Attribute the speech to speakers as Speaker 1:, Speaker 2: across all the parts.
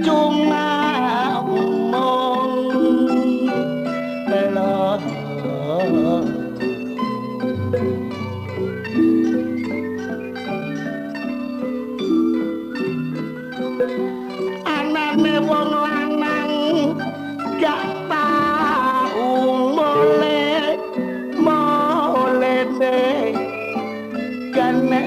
Speaker 1: cuma mung loro anane wong lanang gak tau molene kene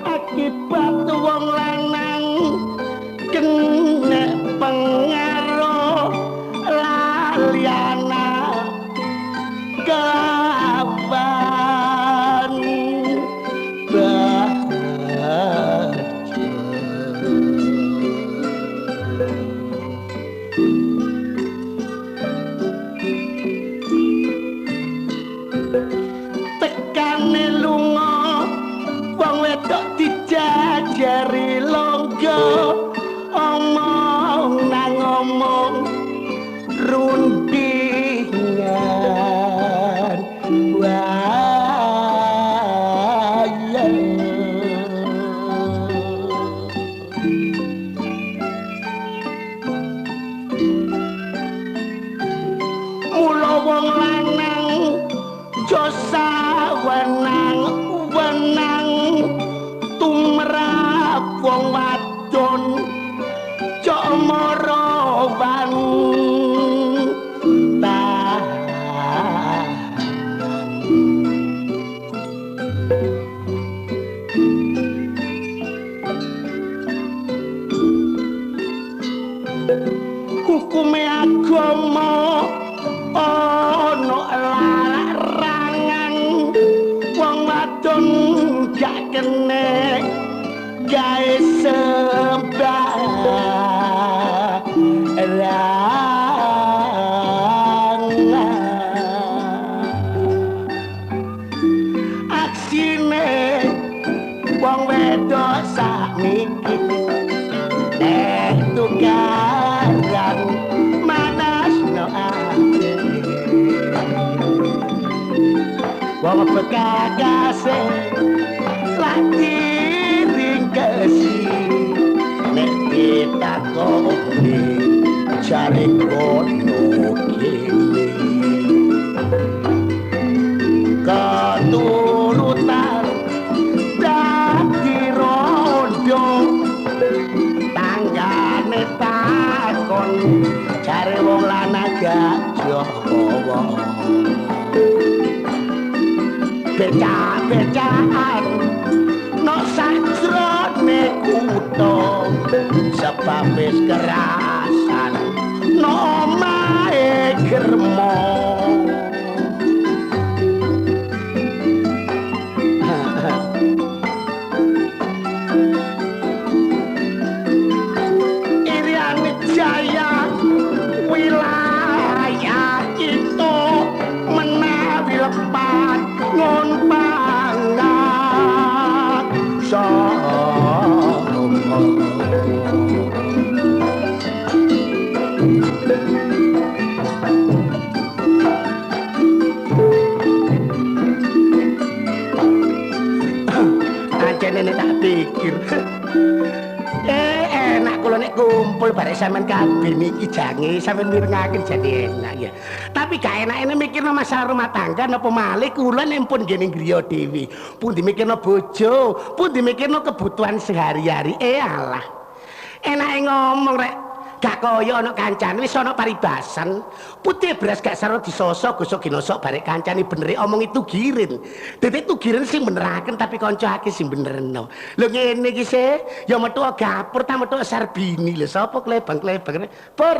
Speaker 1: akibat wong lanang kene pengaruh laliana kawan tekane lunga wong wedok dijajari longgo omong nang omong rundingan waya mula wong lanang josa wenang tumrap wong wadon cok morowan hukume agama ana larangan wong wadon gak kene gawe aksine wong wedok sakniki nek tukaran manasno ati wong bekakase lagi ringkesi nek ditakoni jare kono kene keturutan dadi rondo tanggane takon jare wong lanang gak jowo becak-becakan no sajrone kutha sebab wis kerasan no omahe germo Irian Jaya wilayah itu menawi lepat ngon pangat Anjene tak pikir enak kula nek kumpul bareng sampean kabeh niki jange sampean mirengaken jadi enak ya. Tapi gak enake mikirno masalah rumah tangga napa malih kula nek pun ngene griya dhewe. Pundi mikirno bojo, pundi mikirno kebutuhan sehari-hari. Alah. Enake ngomong rek gak kaya ana kancane wis ana paribasan. Putih beras gak saro disosok gosok ginosok barek kancane bener omong itu girin. Dadi tugiren sing beneraken tapi kancane sing benerno. Lho ngene iki se ya metu gapur ta metu sarbini lho sapa klebang-klebang. Pur.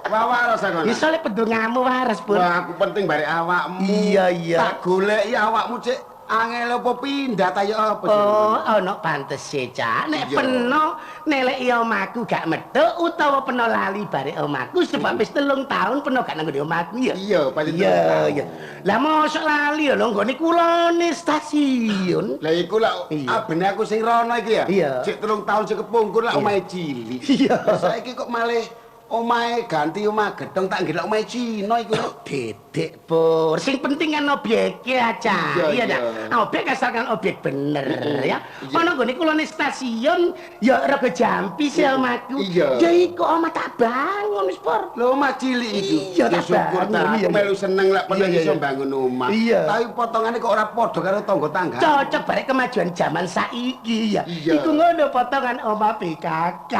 Speaker 2: Waras ngono.
Speaker 1: Iso lek pendungamu waras, Pur.
Speaker 2: Wah, aku penting barek awakmu.
Speaker 1: Iya.
Speaker 2: Tak goleki awakmu, Cik. Angel apa pindah ta ya apa sih?
Speaker 1: Oh, ana pantese, Cak. Nek
Speaker 2: Iya.
Speaker 1: peno neleki omahku gak metuk utawa peno lali bare omahku sebab wis 3 tahun peno gak nang nggon omahku ya.
Speaker 2: Iya, paling
Speaker 1: Iya,
Speaker 2: 3 tahun.
Speaker 1: iya. Lah mosok lali ya lho nggone kulone stasiun.
Speaker 2: Lah iku lak
Speaker 1: Iya.
Speaker 2: abene aku sing rono iki ya.
Speaker 1: Iya.
Speaker 2: Sik 3 tahun sing kepungkur lak omahe cilik.
Speaker 1: Iya.
Speaker 2: Lah saiki kok malih omahe ganti omah gedhong tak nggih lak omahe Cina iku.
Speaker 1: Dedek Pur, sing penting kan objeke aja.
Speaker 2: Iya,
Speaker 1: dah.
Speaker 2: iya.
Speaker 1: Objek asalkan objek bener ya.
Speaker 2: Iya.
Speaker 1: Ana nggone kulone stasiun ya rega jampi sih omahku.
Speaker 2: Iya.
Speaker 1: Ya iku omah tak bangun wis Pur.
Speaker 2: Lho omah cilik iku.
Speaker 1: Iya,
Speaker 2: Ya
Speaker 1: tak
Speaker 2: syukur
Speaker 1: bangun,
Speaker 2: ta.
Speaker 1: iya,
Speaker 2: Aku
Speaker 1: iya.
Speaker 2: melu seneng lak pernah
Speaker 1: Iya, iya,
Speaker 2: iso
Speaker 1: iya.
Speaker 2: bangun omah.
Speaker 1: Iya.
Speaker 2: Tapi potongane kok ora padha karo tangga-tangga.
Speaker 1: Cocok barek kemajuan zaman saiki ya.
Speaker 2: Iya.
Speaker 1: Iku ngono potongan omah PKK.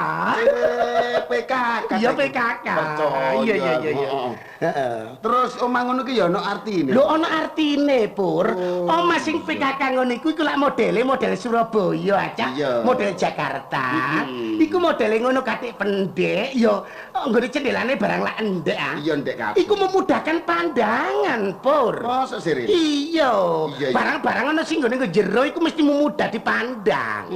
Speaker 2: PKK.
Speaker 1: Iya PKK.
Speaker 2: Percaya.
Speaker 1: Iya iya iya.
Speaker 2: Heeh.
Speaker 1: Heeh.
Speaker 2: Terus omah ngono ki ya ono artine.
Speaker 1: Lho ana artine, Pur.
Speaker 2: Oh,
Speaker 1: Omah sing PKK ngono iku lak modele model Surabaya aja,
Speaker 2: Iya.
Speaker 1: model Jakarta. Iku modele ngono katik pendek ya nggone cendelane barang lak endek ah.
Speaker 2: Iya ndek kabeh.
Speaker 1: Iku memudahkan pandangan, Pur.
Speaker 2: Mosok sih.
Speaker 1: Iya.
Speaker 2: Iya, iya.
Speaker 1: Barang-barang ana sing nggone jero iku mesti mudah dipandang.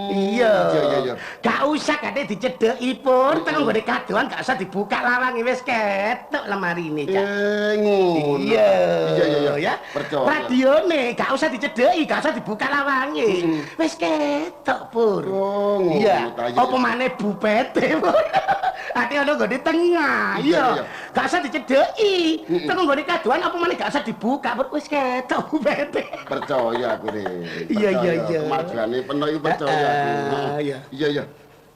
Speaker 1: Iya.
Speaker 2: Iya, iya.
Speaker 1: Gak usah kate dicedheki, Pur. Tekan nggone kadoan gak usah dibuka lawange wis ketok lemarine, Cak.
Speaker 2: Ngono.
Speaker 1: Iya.
Speaker 2: Iya, iya,
Speaker 1: Ya.
Speaker 2: Percaya.
Speaker 1: Radione gak usah dicedheki, gak usah dibuka lawange. Wis ketok, Pur.
Speaker 2: Oh, ngono
Speaker 1: Iya.
Speaker 2: ta, iya.
Speaker 1: Apa maneh bupete, Pur. Ati ana nggone tengah.
Speaker 2: Iya, iya.
Speaker 1: Gak usah dicedheki. Tekan nggone kadoan apa maneh gak usah dibuka, Pur. Wis ketok bupete.
Speaker 2: Percaya aku re.
Speaker 1: Iya, iya,
Speaker 2: Percaya.
Speaker 1: iya.
Speaker 2: Kemajuane penuh iki percaya aku.
Speaker 1: Iya.
Speaker 2: Iya, iya.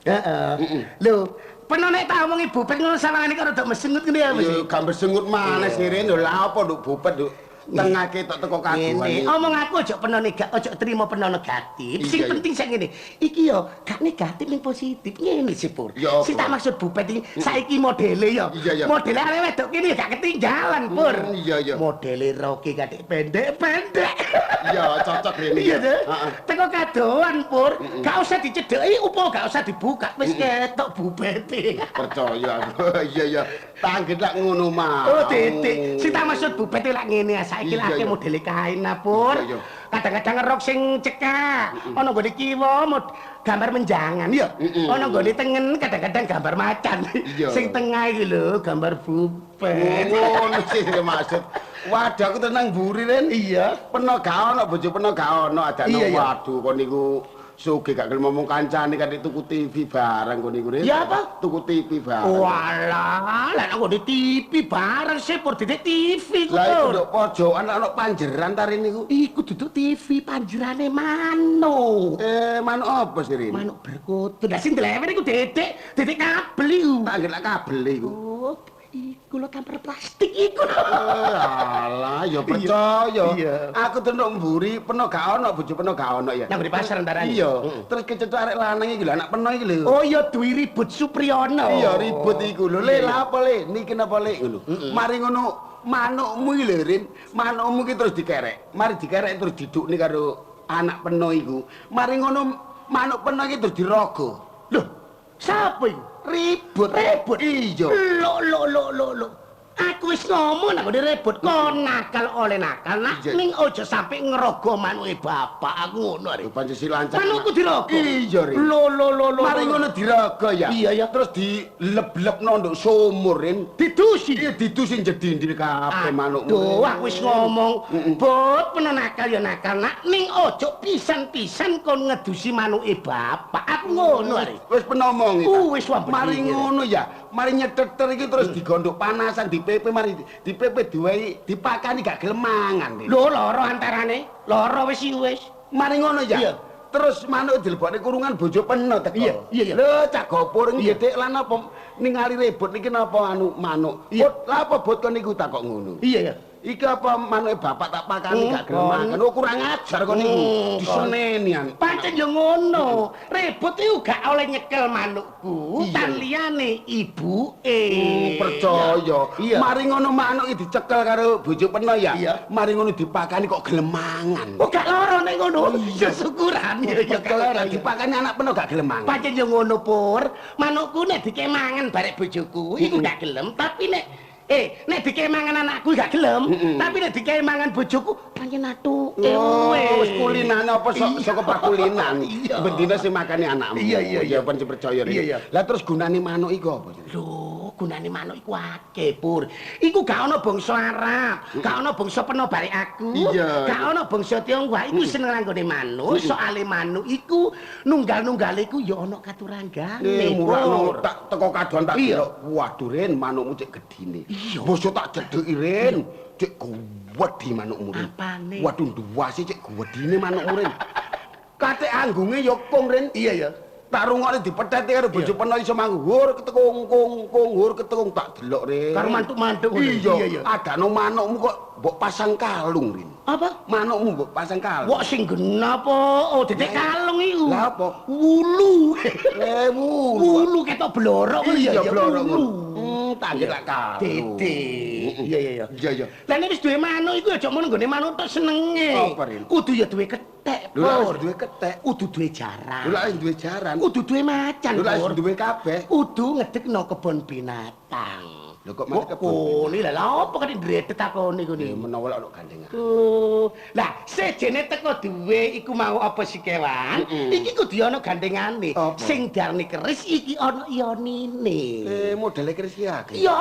Speaker 1: Heeh. Lho, peno nek tak omongi bupet ngono sawangane kok rada mesengut ngene ya, Mas.
Speaker 2: Yo gambar sengut mana sih Ren? Lho lha apa nduk bupet nduk tengah ketok teko kaguan
Speaker 1: Ngene,
Speaker 2: iki.
Speaker 1: omong aku aja peno aja trimo peno negatif. Sing
Speaker 2: Iya, iya.
Speaker 1: penting sak ngene. Iki yo gak negatif ning positif. Ngene sih, Pur.
Speaker 2: Ya, apa?
Speaker 1: Sing tak maksud bupet iki saiki modele yo.
Speaker 2: Iya, iya.
Speaker 1: Modele arek wedok kene gak ketinggalan, Pur.
Speaker 2: Iya, iya.
Speaker 1: Modele roki katik pendek-pendek.
Speaker 2: Iya, cocok Ren.
Speaker 1: Iya deh.
Speaker 2: Heeh.
Speaker 1: Teko kadoan, Pur. Gak usah dicedheki upo gak usah dibuka. Wis ketok bupete.
Speaker 2: Percaya aku. Iya, iya. Tanggit lak ngono mah.
Speaker 1: Oh, titik. Sing tak maksud bupete lak ngene ya. Saiki
Speaker 2: Iya,
Speaker 1: lak
Speaker 2: iya.
Speaker 1: modele kain Pur.
Speaker 2: Iya, iya.
Speaker 1: Kadang-kadang ngerok sing cekak. Ana nggone kiwa gambar menjangan ya. Ana nggone tengen kadang-kadang gambar macan.
Speaker 2: Iya.
Speaker 1: Sing tengah iki lho gambar bupet.
Speaker 2: Ngono sih maksud. Waduh aku tenang buri Ren.
Speaker 1: Iya.
Speaker 2: Peno gak ono bojo peno gak ono adane
Speaker 1: Iya, iya.
Speaker 2: waduh kon niku sugih gak gelem ngomong kancane kan tuku TV bareng kon niku Ren.
Speaker 1: Ya apa?
Speaker 2: Tuku TV bareng.
Speaker 1: Walah, lah nang ngone TV bareng sih Pur didik TV ku.
Speaker 2: Lah iku
Speaker 1: Pur.
Speaker 2: nduk pojokan ana panjeran ta Ren niku.
Speaker 1: Iku duduk TV panjerane manuk.
Speaker 2: Manuk apa sih Ren?
Speaker 1: Manuk berkutut. Lah sing delewer iku didik kabel iku.
Speaker 2: Tak ngelak kabel iku.
Speaker 1: Oh, iku lho tamper plastik iku.
Speaker 2: Alah, ya percaya.
Speaker 1: Iya.
Speaker 2: Aku tenuk mburi peno gak ono, bojo peno gak ono ya.
Speaker 1: Nang di pasar antarane.
Speaker 2: Iya. Terus kecetuk arek lanang iki lho, anak peno iki lho.
Speaker 1: Oh iya Dwi Ribut Supriyono.
Speaker 2: Iya ribut iku lho. Le lha apa le? Niki napa le ngono. Mari ngono manukmu iki lho Rin. Manukmu iki terus dikerek. Mari dikerek terus didukne karo anak peno iku. Mari ngono manuk peno iki terus dirogo.
Speaker 1: Loh, sapa iku?
Speaker 2: Ribut. Iya.
Speaker 1: Lo. Aku wis ngomong nang ngene rebut kon nakal oleh nakal nak
Speaker 2: Iya.
Speaker 1: ning aja sampe ngerogo manuke bapak aku ngono arek.
Speaker 2: Pancasila lancak.
Speaker 1: Manukku dirogo.
Speaker 2: Iya, Rin.
Speaker 1: Lo.
Speaker 2: Mari ngono dirogo ya.
Speaker 1: Iya, ya.
Speaker 2: Terus dileb-lebno nduk sumur Rin.
Speaker 1: Didusi.
Speaker 2: Iya didusin jedindine kabeh manukmu.
Speaker 1: Duh, aku wis ngomong, bot peno nakal ya nakal nak ning aja pisan-pisan kon ngedusi manuke bapak. Aku ngono arek.
Speaker 2: Wis penomong iki.
Speaker 1: Wis wampun.
Speaker 2: Mari ngono ya. Mari nyeteter iki terus digondok panasan dipepe mari dipepe diwehi dipakani gak gelem mangan. Rin.
Speaker 1: Lho loro antarane. Loro wis iki wis.
Speaker 2: Mari ngono ya.
Speaker 1: Iya.
Speaker 2: Terus manuk dilebokne kurungan bojo peno teko.
Speaker 1: Iya.
Speaker 2: Lho cak gopur ngedek lan apa ningali rebut niki napa anu manuk.
Speaker 1: Iya.
Speaker 2: Bot, lha apa bot kon niku takok ngono.
Speaker 1: Iya ya.
Speaker 2: Iki apa manuke bapak tak pakani gak gelem
Speaker 1: kon.
Speaker 2: mangan. Oh kurang ajar kon niku.
Speaker 1: kon.
Speaker 2: Disenenian.
Speaker 1: Pancen yo ngono. Rebut iku gak oleh nyekel manukku,
Speaker 2: Iya.
Speaker 1: tan liyane ibuke.
Speaker 2: Percaya.
Speaker 1: Iya.
Speaker 2: Mari ngono manuk iki dicekel karo bojo peno ya.
Speaker 1: Iya.
Speaker 2: Mari ngono dipakani kok gelem mangan.
Speaker 1: Oh gak loro nek ngono. Ya syukuran ya gak loro.
Speaker 2: Dipakani anak peno gak gelem mangan.
Speaker 1: Pancen yo ngono Pur. Manukku nek dikemangan barek bojoku iku gak gelem, tapi nek nek dikei mangan anakku gak gelem, tapi nek dikei mangan bojoku pancen atuke.
Speaker 2: Wis kulinane apa saka pakulinan. Bendina sing makani anakmu. Iya, ben percaya. Lah terus gunane manuk iku apa?
Speaker 1: Lho, gunane manuk iku akeh, Pur. Iku gak ana bangsa Arab, gak ana bangsa peno bare aku. Gak ana bangsa Tionghoa iku seneng nganggone manuk, soale manuk iku nunggal-nunggale iku ya ana katuranggane.
Speaker 2: Murah tak teko kadoan tak delok. Waduh Ren, manukmu cek gedine. Bosok tak jedeki Ren, cek wedi manukmu Ren.
Speaker 1: Apane?
Speaker 2: Waduh duwase cek gedine manukmu Ren. Kate anggunge ya kong Ren.
Speaker 1: Iya ya.
Speaker 2: Tak rungokne dipetheti karo bojo peno iso manggur ketekung hur ketekung tak delok Ren.
Speaker 1: Karo mantuk-mantuk
Speaker 2: iya. Adano manukmu kok mbok pasang kalung Ren.
Speaker 1: Apa?
Speaker 2: Manukmu mbok pasang kalung.
Speaker 1: Wok sing genah apa? Oh, titik kalung iku.
Speaker 2: Lah apa?
Speaker 1: Wulu.
Speaker 2: Wulu
Speaker 1: ketok blorok
Speaker 2: iya blorok
Speaker 1: wulu.
Speaker 2: Tak kira kalung.
Speaker 1: Dede. Iya.
Speaker 2: Iya.
Speaker 1: Lah nek wis duwe manuk iku aja ngono nggone manuk tok senenge.
Speaker 2: Apa, Rin?
Speaker 1: Kudu ya duwe kethek,
Speaker 2: Lho lek
Speaker 1: Pur.
Speaker 2: duwe kethek,
Speaker 1: Kudu duwe jaran.
Speaker 2: lho lek duwe jaran,
Speaker 1: Kudu duwe macan,
Speaker 2: lho lek
Speaker 1: Pur.
Speaker 2: duwe kabeh.
Speaker 1: Kudu ngedekno kebon binatang.
Speaker 2: Lho kok malah kebon.
Speaker 1: Kone lah apa kok ndredet takone kene.
Speaker 2: Menawa lek ono gandengan.
Speaker 1: Lah, sejene teko duwe iku mau apa si kewan? Iki kudu ana gandengane. Sing diarani keris iki ana ionine.
Speaker 2: Modele keris ki akeh.
Speaker 1: Ya,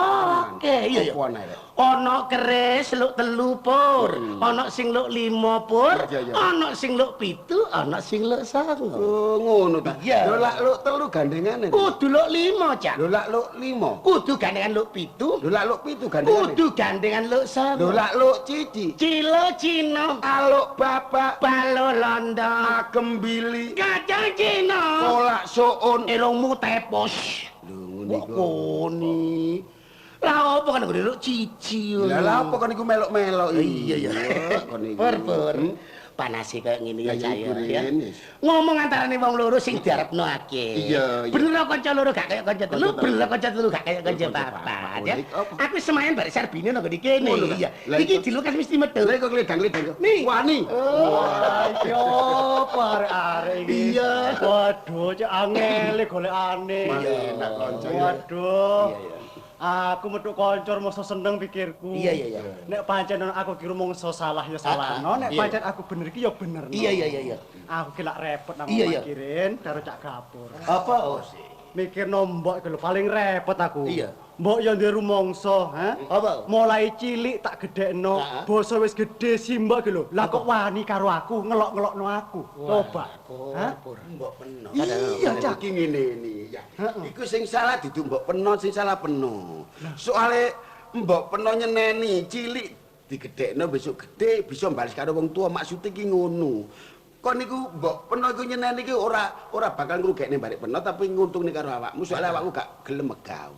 Speaker 1: oke, iya.
Speaker 2: Apa ana rek?
Speaker 1: Ana keris luk 3 Pur, ana sing luk 5 Pur,
Speaker 2: Iya.
Speaker 1: ana sing luk 7, ana sing luk 9.
Speaker 2: Oh, ngono ta.
Speaker 1: Iya.
Speaker 2: Lho lek luk 3 gandengane.
Speaker 1: Kudu luk 5, Cak.
Speaker 2: Lho lek luk 5.
Speaker 1: Kudu gandengan luk 7,
Speaker 2: Lho lek luk 7 gandengane.
Speaker 1: kudu gandengan luk 9.
Speaker 2: Lho lek luk cici.
Speaker 1: Cilo Cino,
Speaker 2: Aluk bapak
Speaker 1: balo londo,
Speaker 2: agem bili.
Speaker 1: kacang Cino,
Speaker 2: Kolak suun.
Speaker 1: elongmu tepos.
Speaker 2: Lho ngono iku.
Speaker 1: Koni. Lah apa kan ngene luk cici.
Speaker 2: Lah apa kon iku melok-melok
Speaker 1: Iya.
Speaker 2: kon iku.
Speaker 1: Pur. Panase kaya ngene ya
Speaker 2: Iya,
Speaker 1: saya ya.
Speaker 2: Rin.
Speaker 1: Ngomong antarane wong loro sing diarepno akeh.
Speaker 2: Iya.
Speaker 1: Bener kanca loro gak kaya kanca telu, bener kanca telu gak kaya kanca
Speaker 2: Kanca
Speaker 1: papat
Speaker 2: papat.
Speaker 1: ya.
Speaker 2: Apa?
Speaker 1: Aku semayan bare Sarbine nang ngene kene.
Speaker 2: Ngono ta?
Speaker 1: Iya.
Speaker 2: Lah
Speaker 1: Iki
Speaker 2: iku-
Speaker 1: dilukas mesti medhot.
Speaker 2: Lha kok kledang-kledang.
Speaker 1: Nih.
Speaker 2: Wani.
Speaker 3: Yo, arek-arek iki.
Speaker 1: Iya.
Speaker 3: Waduh, cek angele golekane.
Speaker 2: Malah enak kanca ya.
Speaker 3: Waduh. Aku metu koncor mosok seneng pikirku.
Speaker 1: Iya.
Speaker 3: Nek pancen aku ki rumangsa salah ya salahno, nek
Speaker 1: iya.
Speaker 3: pancen aku bener ki ya bener.
Speaker 1: Iya.
Speaker 3: Aku ki lak repot nang
Speaker 1: Iya.
Speaker 3: mikirin karo Cak Gapur.
Speaker 1: Apa sih?
Speaker 3: Mikirno mbok iki lho paling repot aku.
Speaker 1: Iya.
Speaker 3: Mbok ya duwe rumangsa, ha?
Speaker 1: Apa?
Speaker 3: Mulai cilik tak gedhekno,
Speaker 1: Heeh.
Speaker 3: basa wis gedhe simbok iki lho. Lah kok wani karo aku, ngelok-ngelokno aku. Coba. Hah?
Speaker 1: Mbok peno.
Speaker 2: Iya, cak iki ngene ya. Iku sing salah dudu mbok peno, sing salah peno. Soale mbok peno nyeneni cilik digedhekno besok gedhe bisa balas karo wong tua maksude ki ngono. Kon niku mbok peno iku nyeneni iki ora bakal ngrugekne barek peno tapi nguntungne karo awakmu soalé awakmu gak gelem megawe.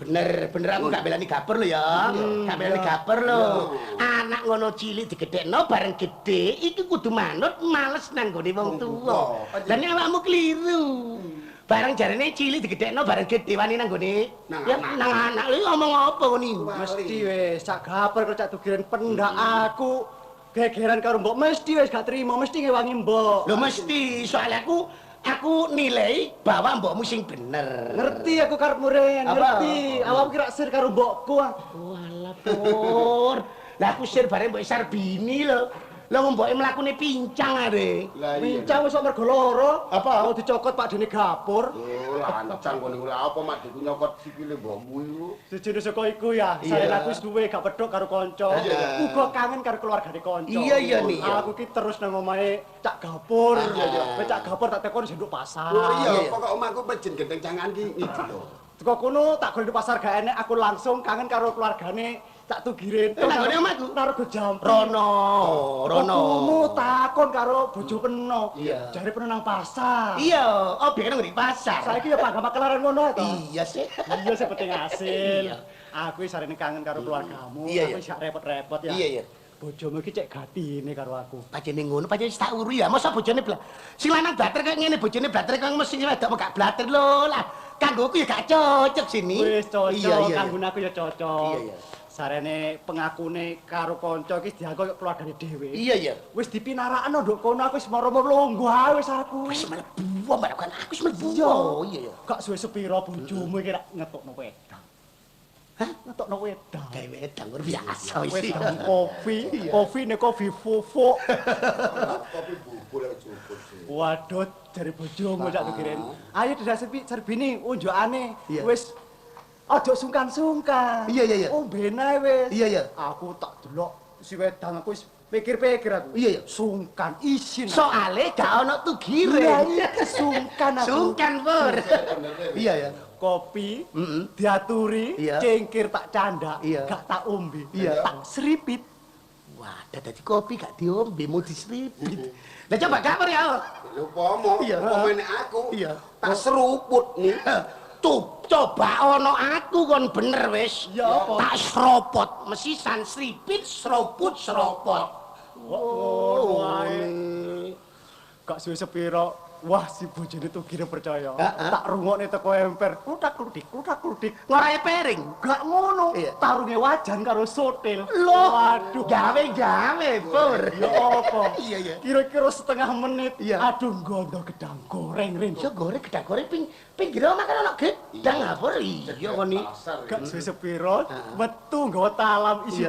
Speaker 1: Bener aku gak belani gapur lho ya. Gak belani gapur lho. Anak ngono cilik digedhekno bareng gedhe iki kudu manut males nang gone wong tuwa. Lah nek awakmu kliru. Bareng jarene cilik digedhekno bareng gedhe wani nang gone. Ya nang anak lho ngomong apa ngene.
Speaker 3: Mesti wis Cak Gapur kok Cak Tugiren pendak aku. Gegeran karo mbok mesti wis gak trimo, mesti ngewangi mbok.
Speaker 1: Lho mesti soal aku nilai bahwa mbokmu sing bener.
Speaker 3: Ngerti aku karepmu Ren,
Speaker 1: Apa?
Speaker 3: ngerti. Awakmu kira sir karo mbokku.
Speaker 1: Walah Pur. Lah aku sir bareng mbok Sarbini lho. Lah mboke mlakune pincang are.
Speaker 2: Lah iya.
Speaker 3: Pincang wis kok mergo loro.
Speaker 1: Apa?
Speaker 3: Mau dicokot Pak Dene Gapur.
Speaker 2: Oh, lancang kon niku lha apa mak diku nyokot sikile mbokmu iku.
Speaker 3: Sejene saka iku ya,
Speaker 1: Iya.
Speaker 3: saya aku wis duwe gak pedhok karo kanca. Uga kangen karo keluargane kanca.
Speaker 1: Iya, nih, iya.
Speaker 3: Aku ki terus nang omahe Cak Gapur. Wis Cak Gapur tak tekoni senduk pasar.
Speaker 2: Oh iya, pokok omahku pejen gendeng cangan ki ngidi lho.
Speaker 3: Teko kono tak golek di pasar gak enek, aku langsung kangen karo keluargane Cak Tugiren.
Speaker 1: Nang ngene omahku?
Speaker 3: Nargo Jampi.
Speaker 1: Rono.
Speaker 3: Kono takon karo bojo peno.
Speaker 1: Iya.
Speaker 3: Jare peno nang pasar.
Speaker 1: Iya, oh biyen nang pasar.
Speaker 3: Saiki ya pagama kelaran ngono to.
Speaker 1: Iya sih.
Speaker 3: Iya sing penting hasil.
Speaker 1: Iya.
Speaker 3: Aku wis sarene kangen karo keluargamu.
Speaker 1: Iya,
Speaker 3: Aku wis gak repot-repot ya.
Speaker 1: Iya.
Speaker 3: Bojomu iki cek gatine karo aku.
Speaker 1: Pajene ngono, pajene wis tak uru ya. Masa bojone sing lanang blater kaya ngene, bojone blater kaya mesti wedok gak blater lho. Lah, kanggoku ya gak cocok sini.
Speaker 3: Wis cocok,
Speaker 1: Iya.
Speaker 3: kanggo aku ya cocok.
Speaker 1: Iya.
Speaker 3: Sarene pengakune karo kanca iki dianggo kaya keluargane dhewe.
Speaker 1: Iya.
Speaker 3: Wis dipinarakno nduk kono aku wis moro-moro lungguh ae wis aku.
Speaker 1: Wis mlebu mbak kan aku wis mlebu. Iya.
Speaker 3: Gak suwe sepiro bojomu iki rak ngetokno wedang.
Speaker 1: Hah?
Speaker 3: Ngetokno wedang.
Speaker 1: Gawe wedang luar biasa wis.
Speaker 3: Wedang kopi ne kopi fufuk.
Speaker 2: Kopi bubur lek jupuk sih.
Speaker 3: Waduh, jare bojomu cak tukiren. Ayo dadak serbini unjukane. Wis aja sungkan-sungkan.
Speaker 2: Iya.
Speaker 3: Omben ae wis.
Speaker 2: Iya.
Speaker 3: Aku tak delok si wedang aku wis pikir-pikir aku.
Speaker 2: Iya.
Speaker 3: Sungkan isin.
Speaker 1: Soale gak ono tugire.
Speaker 3: Iya, sungkan aku.
Speaker 1: Sungkan pur.
Speaker 2: Iya ya.
Speaker 3: Kopi diaturi,
Speaker 2: Iya.
Speaker 3: cengkir tak candak,
Speaker 2: Iya.
Speaker 3: gak tak ombe.
Speaker 2: Iya.
Speaker 3: Tak seripit.
Speaker 1: Wah, dadi kopi gak diombe mau diseripit. Lah coba gak pur ya.
Speaker 2: Umpama pemain aku tak seruput nih.
Speaker 1: Tuh, coba ono aku kon bener wis.
Speaker 3: Ya apa?
Speaker 1: Tak seropot, mesisan seripit, seroput, seropot.
Speaker 3: Ngono ae. Gak suwe sepiro. Wah, si bojone tuh kira percaya. Tak rungokne teko emper, klutak-klutik.
Speaker 1: Ngorae piring.
Speaker 3: Gak ngono. Tarunge wajan karo sotil.
Speaker 1: Loh,
Speaker 3: Waduh.
Speaker 1: gawe pur.
Speaker 3: Ya apa?
Speaker 1: Iya.
Speaker 3: Kira-kira setengah menit.
Speaker 1: Iya.
Speaker 3: Aduh, gondo gedang goreng rin.
Speaker 1: Iso goreng gedang goreng pinggir omah kan ono gedang ngapur. Iya kon iki.
Speaker 3: Gak suwe sepiro, metu nggawa talam isi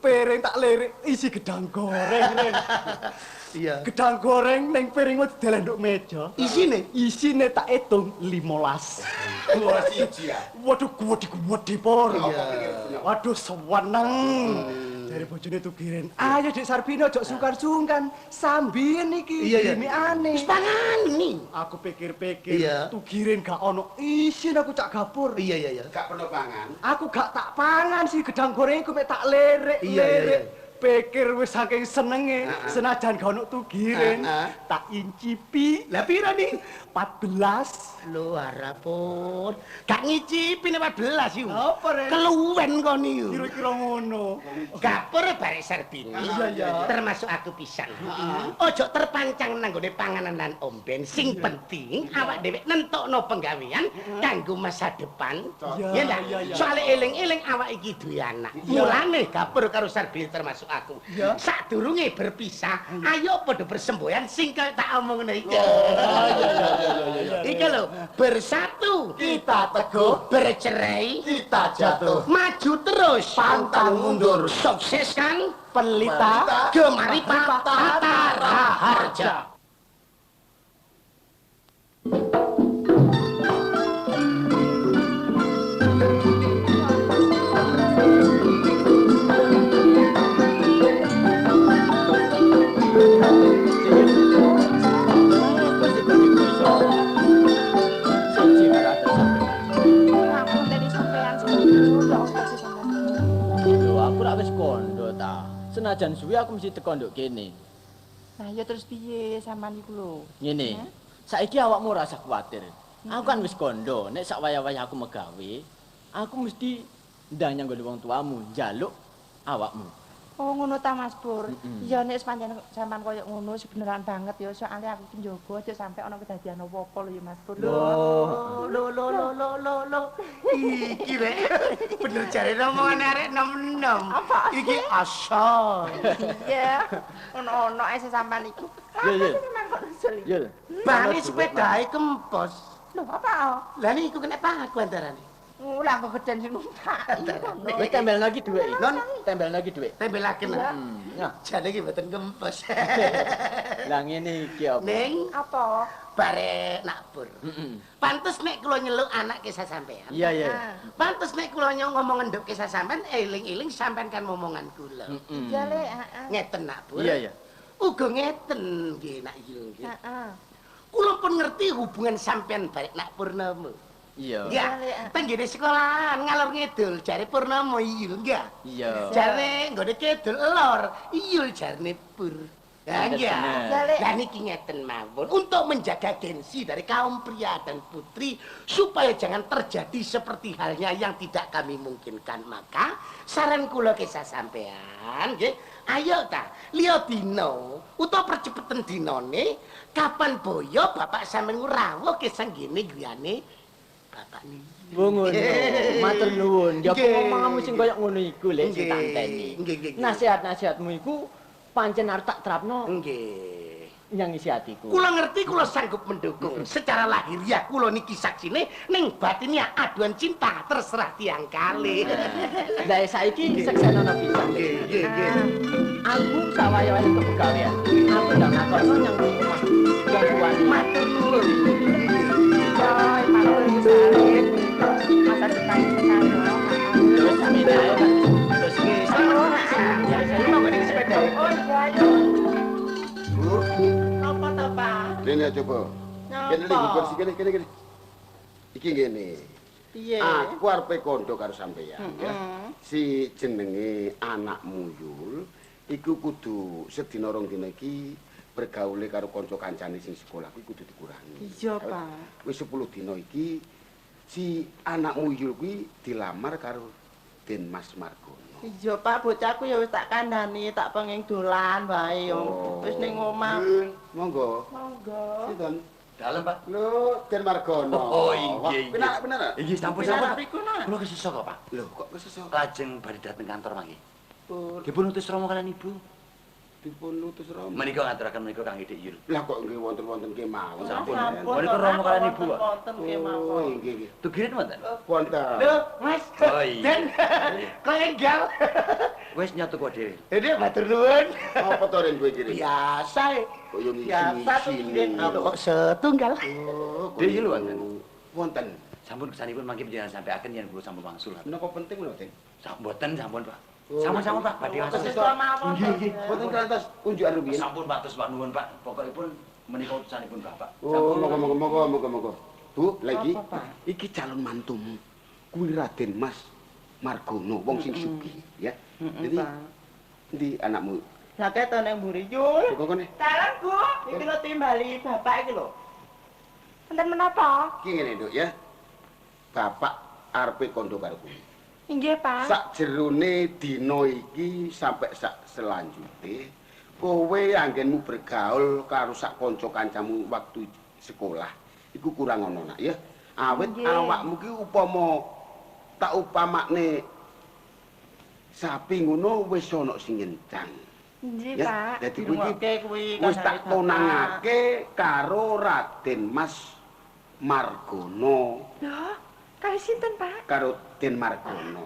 Speaker 3: piring tak lirik isi gedang goreng rin.
Speaker 2: Iya.
Speaker 3: Gedang goreng ning piring wis delenduk meja. Isine tak hitung 15.
Speaker 2: Wah, siji ya.
Speaker 3: Waduh, gede por. Waduh, seneng. Dari bojone Tugiren. Ayo Dik Sarbini aja sungkan-sungkan. Sambian iki. Demi aneh.
Speaker 1: Wis pangan nih.
Speaker 3: Aku pikir-pikir Tugiren gak ono isin aku cak gapur.
Speaker 2: Iya. Gak pernah pangan.
Speaker 3: Aku gak tak pangan sih gedang goreng iku mek tak lirik. Pikir wis saking senenge senajan gak ono Tugiren tak incipi.
Speaker 1: Lah piro nih?
Speaker 3: 14.
Speaker 1: Lho harapun. Gak ngicipi 14 iku.
Speaker 3: Apa, Ren?
Speaker 1: Keluwen kon iku.
Speaker 3: Kira-kira ngono.
Speaker 1: Gapur bare Sarbini.
Speaker 3: Iya.
Speaker 1: Termasuk aku pisan. Ojo terpancang nang gone panganan lan omben. Sing penting awak dhewe nentokno penggawean kanggo masa depan. Ya ndak? Soale eling-eling awak iki duwe anak. Mulane Gapur karo Sarbini termasuk aku. Sadurunge berpisah, ayo padha bersemboyan sing kaya tak omongne iki. Iki lho, bersatu
Speaker 3: Kita teguh,
Speaker 1: bercerai
Speaker 3: kita jatuh.
Speaker 1: maju terus
Speaker 3: Pantang mundur.
Speaker 1: sukses kan
Speaker 3: Pelita,
Speaker 1: gemari Tata Raharja.
Speaker 4: Aku rak wis kondo ta. Senajan suwi aku mesti teko nduk kene.
Speaker 5: Nah, ya terus piye sampean iku lho?
Speaker 4: Ngene. Saiki awakmu ora usah kuwatir. Aku kan wis kondo, nek sak wayah-wayah aku megawe, aku mesti ndang nyanggone wong tuamu, njaluk awakmu.
Speaker 5: Oh, ngono ta Mas Pur. Ya nek pancen sampean koyo ngono sebeneran banget ya, soalnya aku ki njogo aja sampe ana kedadian apa-apa lho ya Mas Pur.
Speaker 1: Lo. Iki rek. Bener jare omongane arek nom-nom. Iki asal.
Speaker 5: Iya. Ono-ono ae sampean iku.
Speaker 4: Iya.
Speaker 5: Sampean kok nusul.
Speaker 4: Yul.
Speaker 1: Bani sepedae kempos.
Speaker 5: Lho, apa?
Speaker 1: Lah niku kena paku antarane.
Speaker 5: Ulah kok geden sing numpak.
Speaker 4: Wis tembel lagi dhuwit. Non, tembel lagi dhuwit.
Speaker 1: Tembelaken.
Speaker 4: Ya.
Speaker 1: Jane iki mboten kempos.
Speaker 4: Lah ngene iki apa?
Speaker 1: Ning
Speaker 5: Apa?
Speaker 1: bare nakpur. Pantes nek kula nyeluk anak kisah sampean.
Speaker 4: Iya.
Speaker 1: Pantes nek kula ngomong nduk kisah sampean eling-eling sampean kan momongan kula.
Speaker 5: Ya le, heeh.
Speaker 1: Ngeten nakpur.
Speaker 4: Iya.
Speaker 1: Uga ngeten nggih nak Yul nggih.
Speaker 5: Heeh.
Speaker 1: Kula pun ngerti hubungan sampean barek nak Purnomo.
Speaker 4: Iya.
Speaker 1: Ya, tenggene sekolahan ngalor ngidul jare Purnomo Yul enggak?
Speaker 4: Iya.
Speaker 1: Jare nggone kidul lor, Yul jarne Pur. Ya enggak. Lah niki ngeten mawon untuk menjaga gengsi dari kaum pria dan putri supaya jangan terjadi seperti halnya yang tidak kami mungkinkan. Maka saran kula kisah sampean nggih, ayo ta liya dina utawa percepeten dinane kapan boyo bapak sampeyan rawuh kisah ngene griyane bapak niki.
Speaker 4: Wong ngono. Matur nuwun. Ya omonganmu sing koyo ngono iku lek sing tak teni.
Speaker 1: Nggih.
Speaker 4: Nasihat-nasihatmu iku pancen arep tak terapno.
Speaker 1: Nggih.
Speaker 4: yang isi hatiku.
Speaker 1: Kula ngerti, kula sanggup mendukung. Secara lahiriah kula niki saksine, ning batinnya aduan cinta terserah tiang kali.
Speaker 4: Lah saiki seksenono pisan.
Speaker 1: Nggih.
Speaker 4: Aku sawaya-waya itu pegawean. Aku ndak ngakono nyang omah wong tuane.
Speaker 1: Matur nuwun.
Speaker 5: Coy, matur nuwun. Masa depan sekali.
Speaker 4: Terus kami ae Pak. Terus ki ya saya mau ngene sepeda.
Speaker 5: Oh iya, iya.
Speaker 2: Bu,
Speaker 5: Napa to, Pak?
Speaker 2: rene coba.
Speaker 5: Napa?
Speaker 2: Kene iki kursi kene. Iki ngene.
Speaker 5: Piye?
Speaker 2: Aku arep kondo karo sampeyan ya. Si jenenge anak muyul iku kudu sedina rong dina iki bergaule karo kanca kancane sing sekolah kuwi kudu dikurangi.
Speaker 5: Iya, Pak.
Speaker 2: Wis 10 dina iki si anak muyul kuwi dilamar karo Den Mas Margono.
Speaker 5: Iya, Pak, bocahku ya wis tak kandhani, tak penging dolan wae yo. Wis ning omah.
Speaker 2: Monggo.
Speaker 5: Monggo.
Speaker 2: Sinten?
Speaker 6: Dalem, Pak.
Speaker 2: Lho, Den Margono.
Speaker 6: Oh, inggih.
Speaker 2: Benar.
Speaker 6: Inggih, sampun.
Speaker 5: Piku nak.
Speaker 6: Kula kesesok kok, Pak.
Speaker 2: Lho, kok kesesok?
Speaker 6: Lajeng badhe dateng kantor mangke.
Speaker 2: Pun
Speaker 6: Dipun utus Rama kalian Ibu.
Speaker 2: dipun lutus Rama.
Speaker 6: Menika ngaturaken menika kangge Dik Yul.
Speaker 2: Lah kok nggih wonten-wonten kemawon.
Speaker 6: Sampun.
Speaker 5: Sampun.
Speaker 6: Menika Rama kalian Ibu, Pak.
Speaker 5: Wonten
Speaker 2: Oh,
Speaker 5: kemawon.
Speaker 2: nggih.
Speaker 6: Tugirin wonten.
Speaker 2: Wonten.
Speaker 1: Lho, Mas.
Speaker 6: Oh, iya.
Speaker 1: Den. Kok enggal.
Speaker 6: Wis nyatu kok dhewe.
Speaker 1: Ini matur nuwun.
Speaker 2: Apa to ren kowe iki?
Speaker 1: Biasa.
Speaker 2: Kok yo
Speaker 5: Biasa tuh, Den.
Speaker 1: Kok setunggal.
Speaker 2: Oh,
Speaker 6: Dik Yul wonten.
Speaker 2: Wonten.
Speaker 6: Sampun kesanipun mangke panjenengan sampeaken yen kula sampun wangsul.
Speaker 2: Menapa penting lho, Den?
Speaker 6: Sampun, Pak.
Speaker 2: Oh,
Speaker 6: Sama-sama, Pak. Badhe wangsul.
Speaker 5: Kesesok mawon.
Speaker 2: Nggih. Wonten kantos unjukan rumiyin.
Speaker 6: Sampun, Pak. Terus Pak nuwun, Pak. Pokokipun menika utusanipun Bapak.
Speaker 2: Oh, moga-moga. Bu, lagi.
Speaker 5: Apa, Pak?
Speaker 2: Iki calon mantumu. Kuwi Raden Mas Margono, wong sing sugih, ya. Jadi
Speaker 5: Pak.
Speaker 2: ndi anakmu?
Speaker 5: Lah keto ning mburi Yul.
Speaker 2: Kok kene?
Speaker 5: Dalan, Bu. Iki lho timbali bapak iki lho. Enten menapa?
Speaker 2: Iki ngene, Nduk, ya. Bapak arepe kondo karo kowe.
Speaker 5: Inggih, Pak.
Speaker 2: Sak jerone dina iki sampai sak selanjute kowe anggenmu bergaul karo sak kanca kancamu waktu sekolah iku kurang ana nak ya. Awit
Speaker 5: Nggih.
Speaker 2: awakmu ki tak upamakne sapi ngono wis ana sing ngencang.
Speaker 5: Nggih,
Speaker 2: Ya,
Speaker 5: Pak.
Speaker 2: dadi
Speaker 5: Dirungokke kuwi
Speaker 2: wis
Speaker 5: kandhane
Speaker 2: tak
Speaker 5: bapak.
Speaker 2: tonangake karo Raden Mas Margono
Speaker 5: Lho, kali sinten, Pak?
Speaker 2: karo Den Margono.